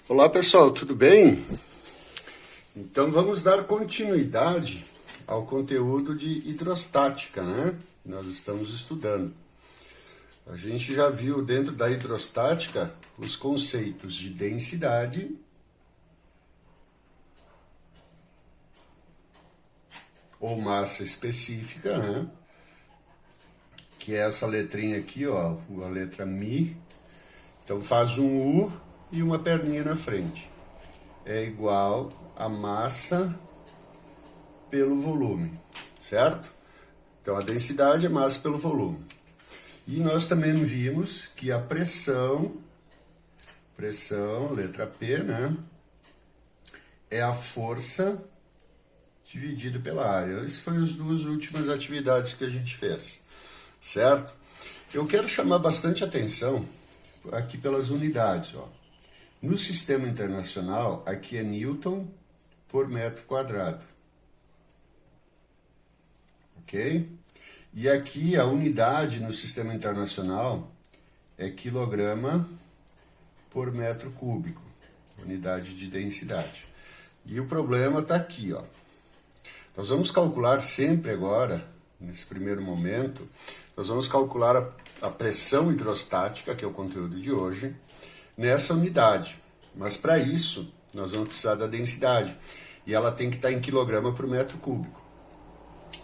Olá pessoal, tudo bem? Então vamos dar continuidade ao conteúdo de hidrostática, né? Nós estamos estudando. A gente já viu dentro da hidrostática os conceitos de densidade, ou massa específica, né? Que é essa letrinha aqui, ó, a letra Mi. Então faz um U e uma perninha na frente. É igual a massa pelo volume, certo? Então a densidade é massa pelo volume. E nós também vimos que a pressão, letra P, né? É a força dividido pela área. Essas foram as duas últimas atividades que a gente fez, certo? Eu quero chamar bastante atenção aqui pelas unidades, ó. No sistema internacional, aqui é Newton por metro quadrado, ok? E aqui a unidade no sistema internacional é quilograma por metro cúbico, unidade de densidade. E o problema está aqui, ó. Nós vamos calcular sempre agora, nesse primeiro momento, nós vamos calcular a pressão hidrostática, que é o conteúdo de hoje, nessa unidade. Mas para isso, nós vamos precisar da densidade. E ela tem que estar em quilograma por metro cúbico.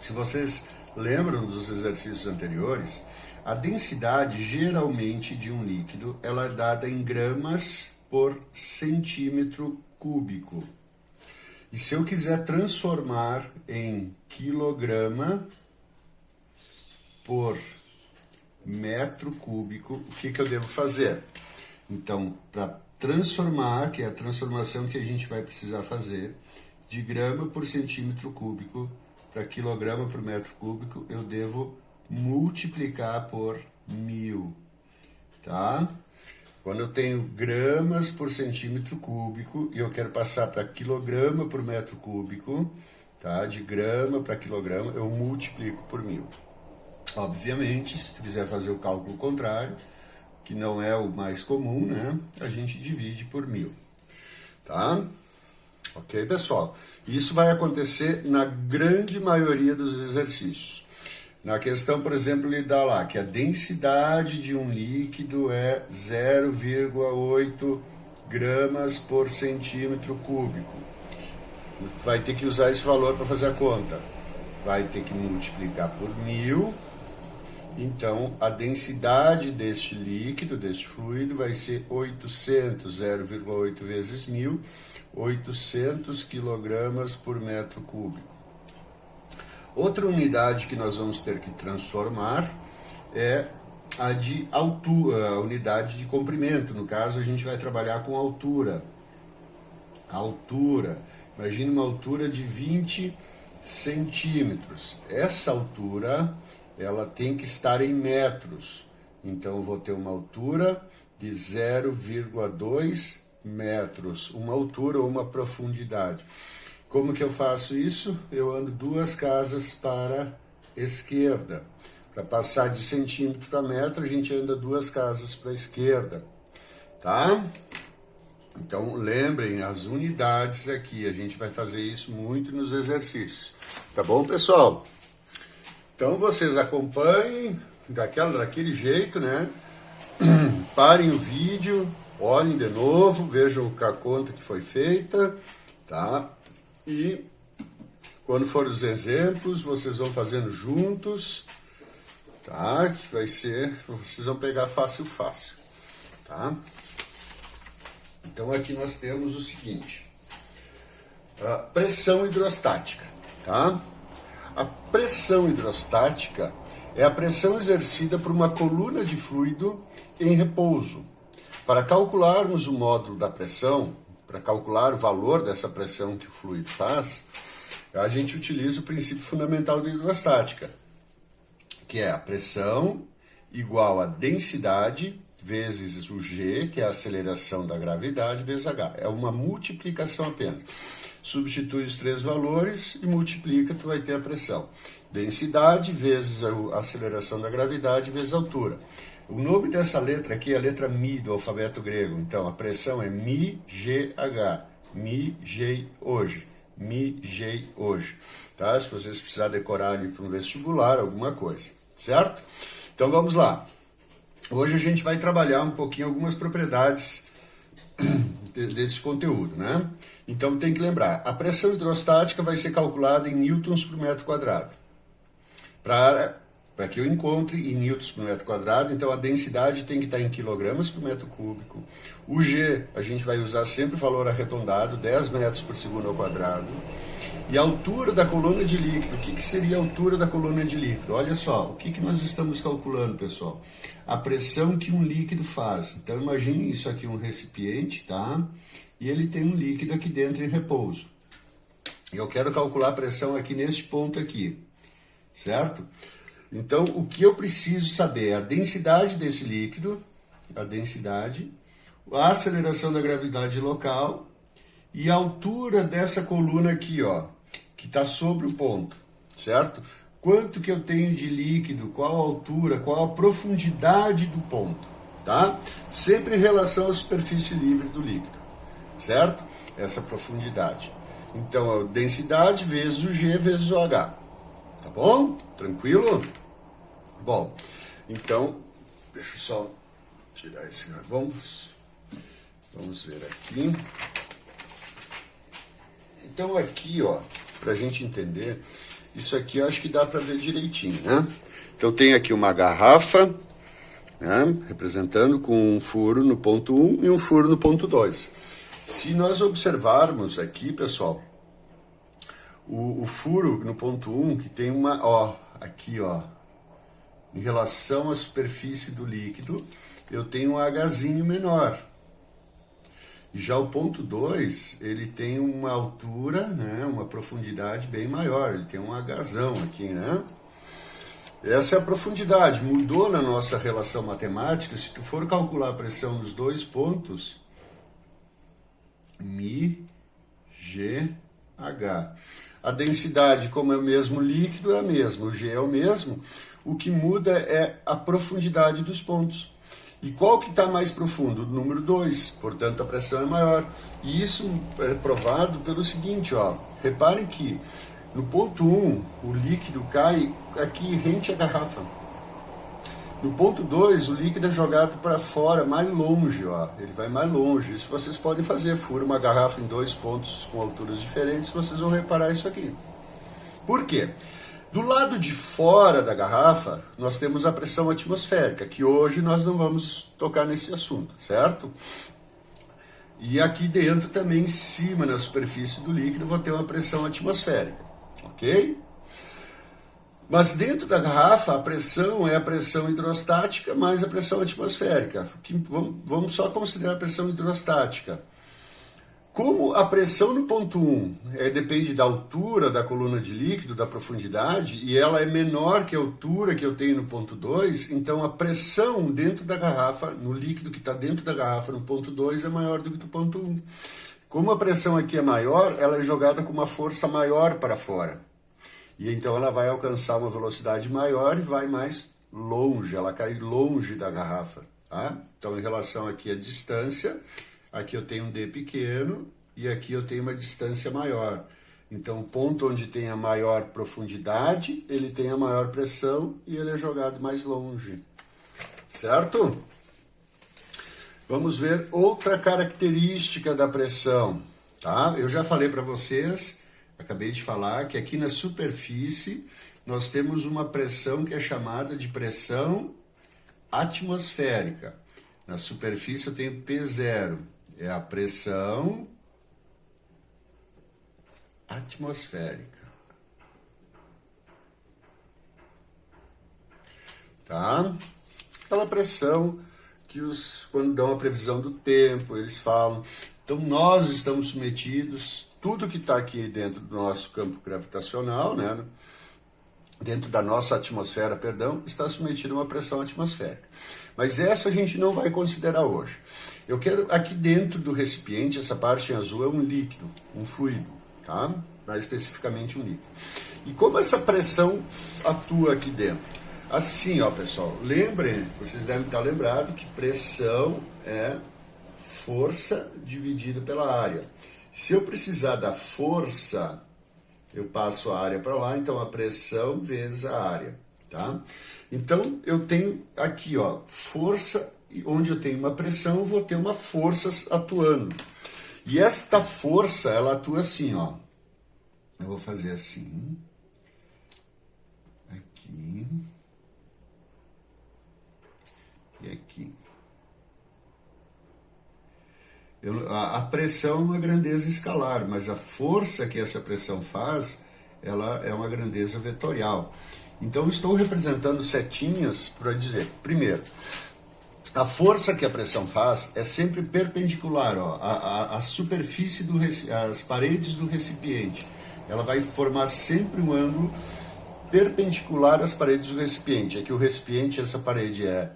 Se vocês lembram dos exercícios anteriores, a densidade geralmente de um líquido ela é dada em gramas por centímetro cúbico. E se eu quiser transformar em quilograma por metro cúbico, o que eu devo fazer? Então, para transformar, que é a transformação que a gente vai precisar fazer, de grama por centímetro cúbico para quilograma por metro cúbico, eu devo multiplicar por 1000, tá? Quando eu tenho gramas por centímetro cúbico e eu quero passar para quilograma por metro cúbico, tá? De grama para quilograma, eu multiplico por 1000. Obviamente, se tu quiser fazer o cálculo contrário, que não é o mais comum, né? A gente divide por 1000, tá? Ok, pessoal? Isso vai acontecer na grande maioria dos exercícios. Na questão, por exemplo, ele dá lá que a densidade de um líquido é 0,8 gramas por centímetro cúbico. Vai ter que usar esse valor para fazer a conta. Vai ter que multiplicar por 1000. Então, a densidade deste líquido, deste fluido, vai ser 800, 0,8 vezes 1000, 800 quilogramas por metro cúbico. Outra unidade que nós vamos ter que transformar é a de altura, a unidade de comprimento. No caso, a gente vai trabalhar com altura. Altura. Imagine uma altura de 20 centímetros. Essa altura ela tem que estar em metros. Então, eu vou ter uma altura de 0,2 metros, uma altura ou uma profundidade. Como que eu faço isso? Eu ando 2 casas para a esquerda. Para passar de centímetro para metro, a gente anda 2 casas para a esquerda, tá? Então, lembrem, as unidades aqui, a gente vai fazer isso muito nos exercícios. Tá bom, pessoal? Então, vocês acompanhem daquele jeito, né? Parem o vídeo, olhem de novo, vejam a conta que foi feita, tá? E quando for os exemplos, vocês vão fazendo juntos, tá? Que vai ser, vocês vão pegar fácil, tá? Então, aqui nós temos o seguinte, a pressão hidrostática, tá? A pressão hidrostática é a pressão exercida por uma coluna de fluido em repouso. Para calcularmos o módulo da pressão, para calcular o valor dessa pressão que o fluido faz, a gente utiliza o princípio fundamental da hidrostática, que é a pressão igual a densidade vezes o G, que é a aceleração da gravidade, vezes H. É uma multiplicação apenas. Substitui os 3 valores e multiplica, tu vai ter a pressão. Densidade vezes a aceleração da gravidade vezes a altura. O nome dessa letra aqui é a letra Mi do alfabeto grego. Então, a pressão é Mi, G, H. Mi, G, hoje. Mi, G, hoje. Tá? Se vocês precisarem decorar ali para um vestibular, alguma coisa. Certo? Então, vamos lá. Hoje a gente vai trabalhar um pouquinho algumas propriedades desse conteúdo, né? Então, tem que lembrar. A pressão hidrostática vai ser calculada em newtons por metro quadrado. Para que eu encontre em newtons por metro quadrado, então a densidade tem que estar em quilogramas por metro cúbico. O G, a gente vai usar sempre o valor arredondado, 10 metros por segundo ao quadrado. E a altura da coluna de líquido, o que seria a altura da coluna de líquido? Olha só, o que nós estamos calculando, pessoal? A pressão que um líquido faz. Então, imagine isso aqui, um recipiente, tá? E ele tem um líquido aqui dentro em repouso. Eu quero calcular a pressão aqui neste ponto aqui, certo? Então, o que eu preciso saber é a densidade desse líquido, a densidade, a aceleração da gravidade local e a altura dessa coluna aqui, ó, que está sobre o ponto, certo? Quanto que eu tenho de líquido, qual a altura, qual a profundidade do ponto, tá? Sempre em relação à superfície livre do líquido, certo? Essa profundidade. Então, a densidade vezes o G vezes o H. Tá bom? Tranquilo? Bom, então, deixa eu só tirar esse... Vamos ver aqui. Então, aqui, ó, pra gente entender, isso aqui eu acho que dá para ver direitinho, né? Então, tem aqui uma garrafa, né, representando com um furo no ponto 1 e um furo no ponto 2. Se nós observarmos aqui, pessoal, o furo no ponto 1, que tem uma, ó, aqui, ó, em relação à superfície do líquido, eu tenho um Hzinho menor. E já o ponto 2, ele tem uma altura, né, uma profundidade bem maior, ele tem um Hzão aqui, né? Essa é a profundidade, mudou na nossa relação matemática. Se tu for calcular a pressão nos dois pontos, Mi, G, H. A densidade, como é o mesmo líquido, é a mesma, o G é o mesmo. O que muda é a profundidade dos pontos. E qual que está mais profundo? O número 2, portanto a pressão é maior. E isso é provado pelo seguinte, ó. Reparem que no ponto 1, o líquido cai aqui rente à garrafa. No ponto 2, o líquido é jogado para fora, mais longe, ó. Ele vai mais longe. Isso vocês podem fazer. Fura uma garrafa em dois pontos com alturas diferentes, vocês vão reparar isso aqui. Por quê? Do lado de fora da garrafa, nós temos a pressão atmosférica, que hoje nós não vamos tocar nesse assunto, certo? E aqui dentro também, em cima, na superfície do líquido, vou ter uma pressão atmosférica, ok? Mas dentro da garrafa, a pressão é a pressão hidrostática mais a pressão atmosférica. Vamos só considerar a pressão hidrostática. Como a pressão no ponto 1 depende da altura da coluna de líquido, da profundidade, e ela é menor que a altura que eu tenho no ponto 2, então a pressão dentro da garrafa, no líquido que está dentro da garrafa no ponto 2, é maior do que do ponto 1. Como a pressão aqui é maior, ela é jogada com uma força maior para fora. E então ela vai alcançar uma velocidade maior e vai mais longe, ela cai longe da garrafa. Tá? Então, em relação aqui à distância, aqui eu tenho um D pequeno e aqui eu tenho uma distância maior. Então, o ponto onde tem a maior profundidade, ele tem a maior pressão e ele é jogado mais longe. Certo? Vamos ver outra característica da pressão. Tá? Eu já falei para vocês, acabei de falar, que aqui na superfície nós temos uma pressão que é chamada de pressão atmosférica. Na superfície eu tenho P0. É a pressão atmosférica. Tá? Aquela pressão que quando dão a previsão do tempo, eles falam. Então, nós estamos submetidos, tudo que está aqui dentro do nosso campo gravitacional, né? Dentro da nossa atmosfera, perdão, está submetido a uma pressão atmosférica. Mas essa a gente não vai considerar hoje. Eu quero, aqui dentro do recipiente, essa parte em azul é um líquido, um fluido, tá? Mais especificamente um líquido. E como essa pressão atua aqui dentro? Assim, ó, pessoal, lembrem, vocês devem estar lembrados que pressão é força dividida pela área. Se eu precisar da força, eu passo a área para lá, então a pressão vezes a área, tá? Então, eu tenho aqui, ó, força, onde eu tenho uma pressão, eu vou ter uma força atuando. E esta força, ela atua assim, ó. Eu vou fazer assim. Aqui. E aqui. A pressão é uma grandeza escalar, mas a força que essa pressão faz, ela é uma grandeza vetorial. Então, estou representando setinhas para dizer, primeiro, a força que a pressão faz é sempre perpendicular, ó, à superfície, às paredes do recipiente. Ela vai formar sempre um ângulo perpendicular às paredes do recipiente. Aqui o recipiente, essa parede é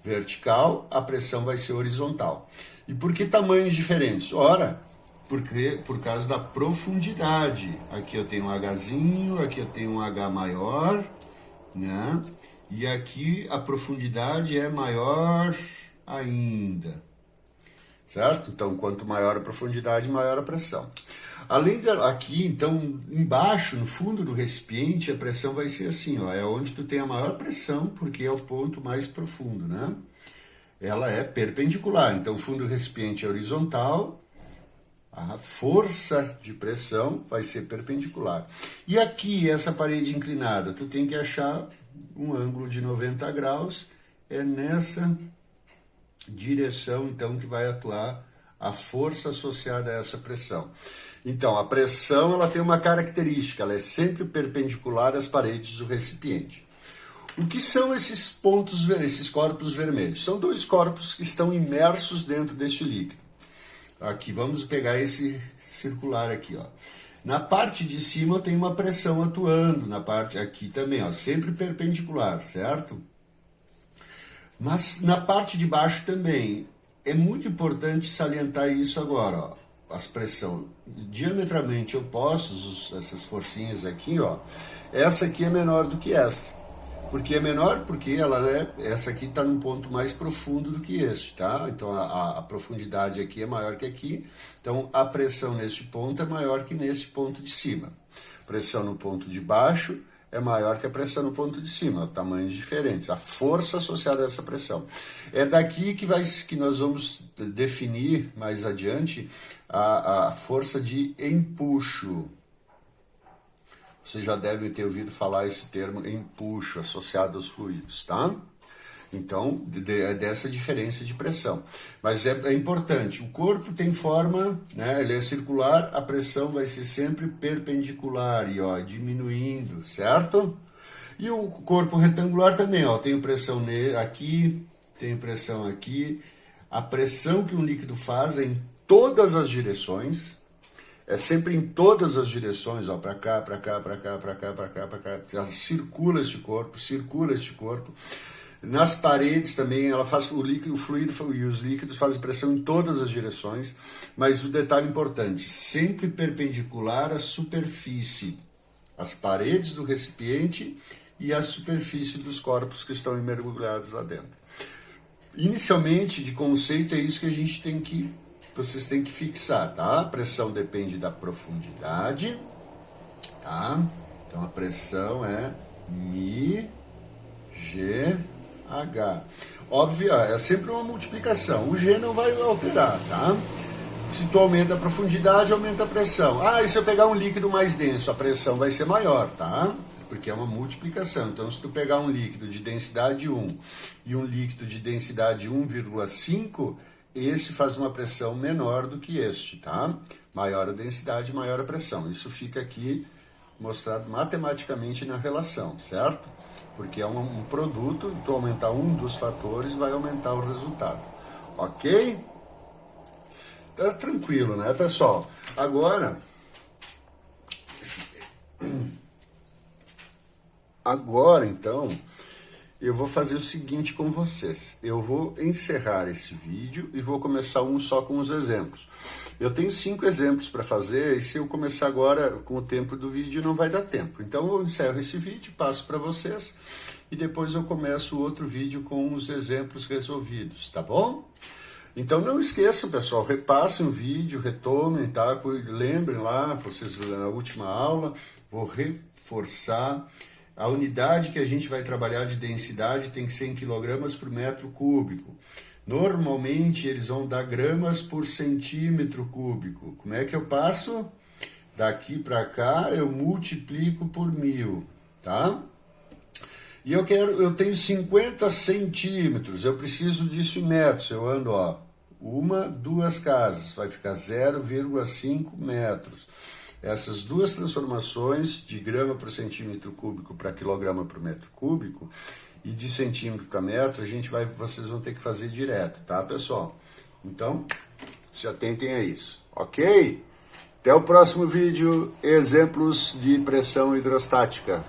vertical, a pressão vai ser horizontal. E por que tamanhos diferentes? Ora, porque por causa da profundidade. Aqui eu tenho um Hzinho, aqui eu tenho um H maior, né? E aqui a profundidade é maior ainda, certo? Então, quanto maior a profundidade, maior a pressão. Além de aqui, então, embaixo, no fundo do recipiente, a pressão vai ser assim, ó, é onde tu tem a maior pressão, porque é o ponto mais profundo, né? Ela é perpendicular, então o fundo do recipiente é horizontal, a força de pressão vai ser perpendicular. E aqui, essa parede inclinada, tu tem que achar um ângulo de 90 graus, é nessa direção, então, que vai atuar a força associada a essa pressão. Então, a pressão, ela tem uma característica, ela é sempre perpendicular às paredes do recipiente. O que são esses pontos, esses corpos vermelhos? São dois corpos que estão imersos dentro deste líquido. Aqui, vamos pegar esse circular aqui, ó. Na parte de cima eu tenho uma pressão atuando, na parte aqui também, ó, sempre perpendicular, certo? Mas na parte de baixo também. É muito importante salientar isso agora, ó. As pressões diametralmente opostas, essas forcinhas aqui, ó. Essa aqui é menor do que esta. Por que é menor? Porque essa aqui está num ponto mais profundo do que este, tá? Então a profundidade aqui é maior que aqui, então a pressão neste ponto é maior que neste ponto de cima. Pressão no ponto de baixo é maior que a pressão no ponto de cima, tamanhos diferentes, a força associada a essa pressão. É daqui que nós vamos definir mais adiante a força de empuxo. Você já deve ter ouvido falar esse termo empuxo associado aos fluidos, tá? Então, é dessa diferença de pressão. Mas é importante, o corpo tem forma, né? Ele é circular, a pressão vai ser sempre perpendicular e ó, diminuindo, certo? E o corpo retangular também, ó, tem pressão aqui, tem pressão aqui. A pressão que um líquido faz é em todas as direções. É sempre em todas as direções, ó, para cá, para cá, para cá, para cá, para cá, para cá. Ela circula este corpo, circula este corpo. Nas paredes também, ela faz o líquido, o fluido e os líquidos fazem pressão em todas as direções. Mas o detalhe importante, sempre perpendicular à superfície, às paredes do recipiente e à superfície dos corpos que estão mergulhados lá dentro. Inicialmente, de conceito, é isso que a gente tem que vocês têm que fixar, tá? A pressão depende da profundidade, tá? Então, a pressão é μ, G, H. Óbvio, é sempre uma multiplicação. O G não vai alterar, tá? Se tu aumenta a profundidade, aumenta a pressão. Ah, e se eu pegar um líquido mais denso, a pressão vai ser maior, tá? Porque é uma multiplicação. Então, se tu pegar um líquido de densidade 1 e um líquido de densidade 1,5, esse faz uma pressão menor do que este, tá? Maior a densidade, maior a pressão. Isso fica aqui mostrado matematicamente na relação, certo? Porque é um produto, tu aumentar um dos fatores, vai aumentar o resultado. Ok? Tá tranquilo, né, pessoal? Agora, então, eu vou fazer o seguinte com vocês. Eu vou encerrar esse vídeo e vou começar só com os exemplos. Eu tenho 5 exemplos para fazer e se eu começar agora com o tempo do vídeo não vai dar tempo. Então eu encerro esse vídeo, passo para vocês e depois eu começo outro vídeo com os exemplos resolvidos, tá bom? Então não esqueçam, pessoal, repassem o vídeo, retomem, tá? Lembrem lá, vocês na última aula, vou reforçar, a unidade que a gente vai trabalhar de densidade tem que ser em quilogramas por metro cúbico. Normalmente eles vão dar gramas por centímetro cúbico. Como é que eu passo? Daqui para cá eu multiplico por 1000, tá? E eu tenho 50 centímetros, eu preciso disso em metros. Eu ando, ó, 1, 2 casas, vai ficar 0,5 metros. Essas duas transformações de grama por centímetro cúbico para quilograma por metro cúbico e de centímetro para metro, vocês vão ter que fazer direto, tá, pessoal? Então, se atentem a isso, ok? Até o próximo vídeo, exemplos de pressão hidrostática.